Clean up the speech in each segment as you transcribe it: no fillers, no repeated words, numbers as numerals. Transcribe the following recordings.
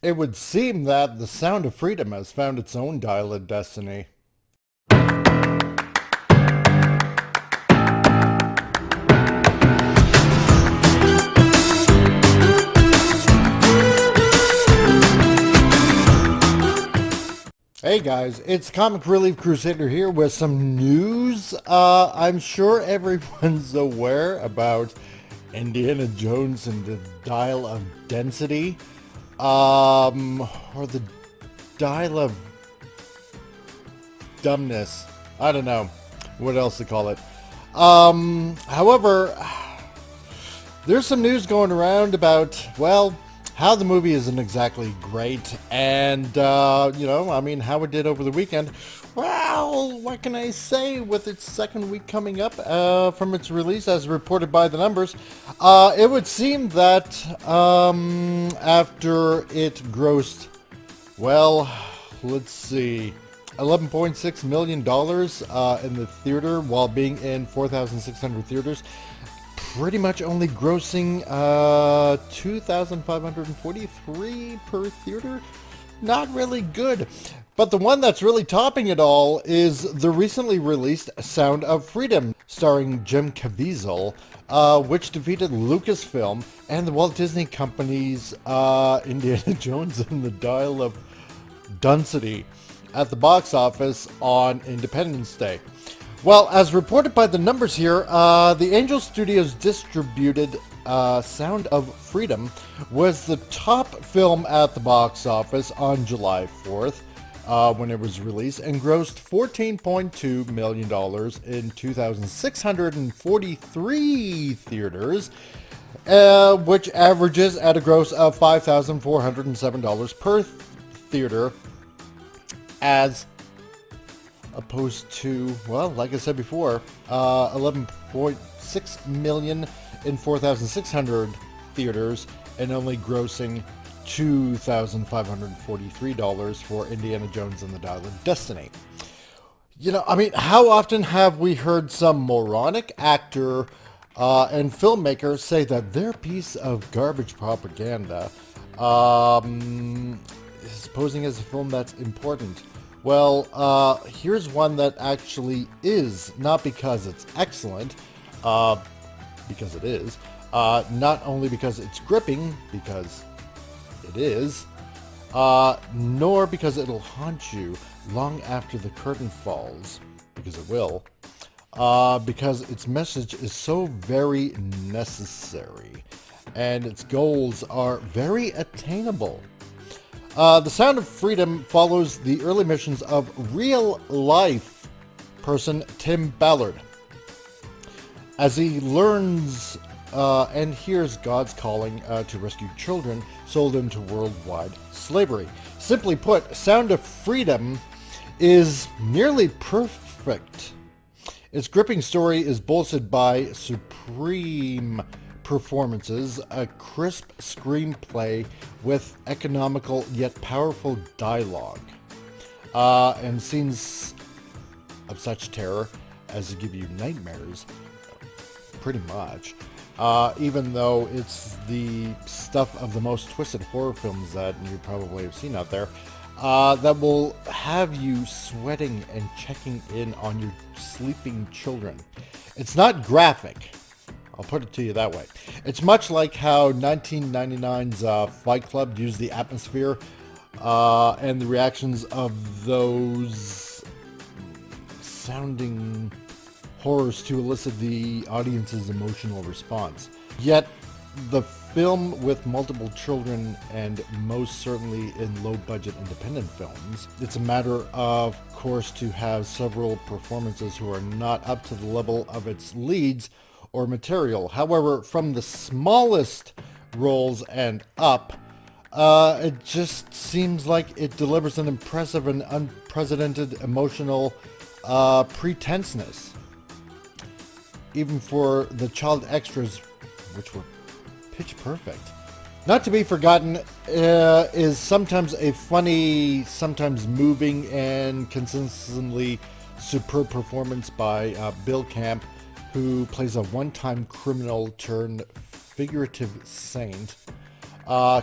It would seem that the sound of freedom has found its own dial of destiny. Hey guys, it's Comic Relief Crusader here with some news. I'm sure everyone's aware about Indiana Jones and the Dial of Density, or the Dial of Dumbness. I don't know what else to call it. However, there's some news going around about, well, how the movie isn't exactly great, and, how it did over the weekend. Well, what can I say with its second week coming up from its release, as reported by the numbers? It would seem that after it grossed, well, let's see, $11.6 million in the theater while being in 4,600 theaters, pretty much only grossing 2,543 per theater. Not really good. But the one that's really topping it all is the recently released Sound of Freedom, starring Jim Caviezel, which defeated Lucasfilm and the Walt Disney Company's Indiana Jones and the Dial of Density at the box office on Independence Day. Well, as reported by the numbers here, the Angel Studios distributed Sound of Freedom was the top film at the box office on July 4th when it was released and grossed $14.2 million in 2,643 theaters, which averages at a gross of $5,407 per theater, as opposed to, well, like I said before, 11.6 million in 4,600 theaters and only grossing $2,543 for Indiana Jones and the Dial of Destiny. How often have we heard some moronic actor and filmmaker say that their piece of garbage propaganda is posing as a film that's important? Well, here's one that actually is, not because it's excellent, because it is, not only because it's gripping, because it is, nor because it'll haunt you long after the curtain falls, because it will, because its message is so very necessary, and its goals are very attainable. The Sound of Freedom follows the early missions of real-life person Tim Ballard as he learns and hears God's calling to rescue children sold into worldwide slavery. Simply put, Sound of Freedom is nearly perfect. Its gripping story is bolstered by supreme performances, a crisp screenplay with economical yet powerful dialogue, and scenes of such terror as to give you nightmares, pretty much. Even though it's the stuff of the most twisted horror films that you probably have seen out there, that will have you sweating and checking in on your sleeping children. It's not graphic. I'll put it to you that way. It's much like how 1999's Fight Club used the atmosphere and the reactions of those sounding horrors to elicit the audience's emotional response. Yet, the film with multiple children and most certainly in low-budget independent films, it's a matter of course to have several performances who are not up to the level of its leads or material. However, from the smallest roles and up, it just seems like it delivers an impressive and unprecedented emotional pretenseness. Even for the child extras, which were pitch perfect. Not to be forgotten is sometimes a funny, sometimes moving, and consistently superb performance by Bill Camp, who plays a one-time criminal turned figurative saint.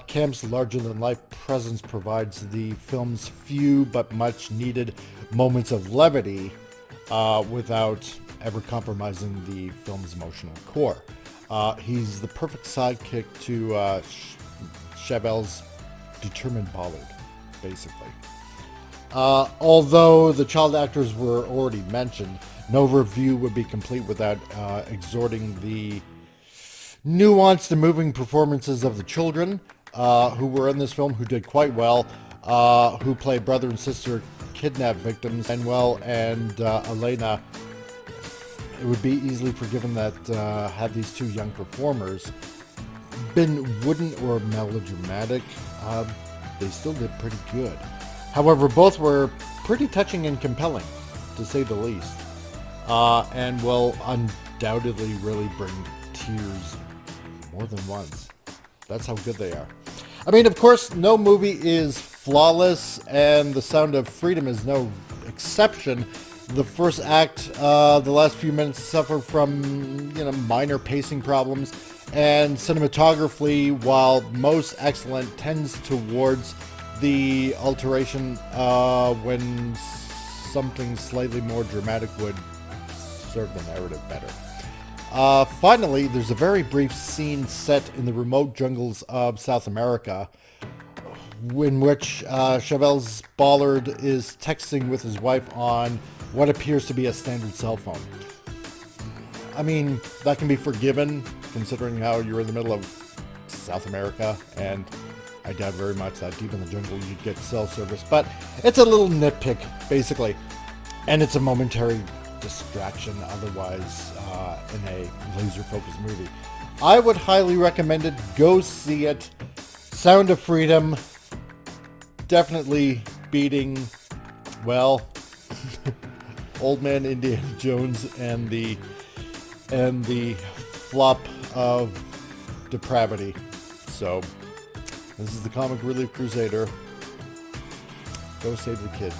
Cam's larger-than-life presence provides the film's few but much-needed moments of levity without ever compromising the film's emotional core. He's the perfect sidekick to Caviezel's determined Bollard, basically. Although the child actors were already mentioned, no review would be complete without exhorting the nuanced and moving performances of the children who were in this film, who did quite well, who played brother and sister kidnap victims. Manuel and Elena, it would be easily forgiven that had these two young performers been wooden or melodramatic, they still did pretty good. However, both were pretty touching and compelling, to say the least, and will undoubtedly really bring tears more than once. That's how good they are. I mean, of course, no movie is flawless, and The Sound of Freedom is no exception. The first act, the last few minutes suffer from, minor pacing problems, and cinematography, while most excellent, tends towards the alteration when something slightly more dramatic would serve the narrative better. Finally, there's a very brief scene set in the remote jungles of South America in which Caviezel's Bollard is texting with his wife on what appears to be a standard cell phone. I mean, that can be forgiven considering how you're in the middle of South America, and I doubt very much that deep in the jungle you'd get cell service, but it's a little nitpick, basically, and it's a momentary distraction otherwise in a laser-focused movie. I would highly recommend it. Go see it. Sound of Freedom, definitely beating, well, Old Man Indiana Jones and the flop of depravity. So, this is the comic Relief Crusader. Go save the kids.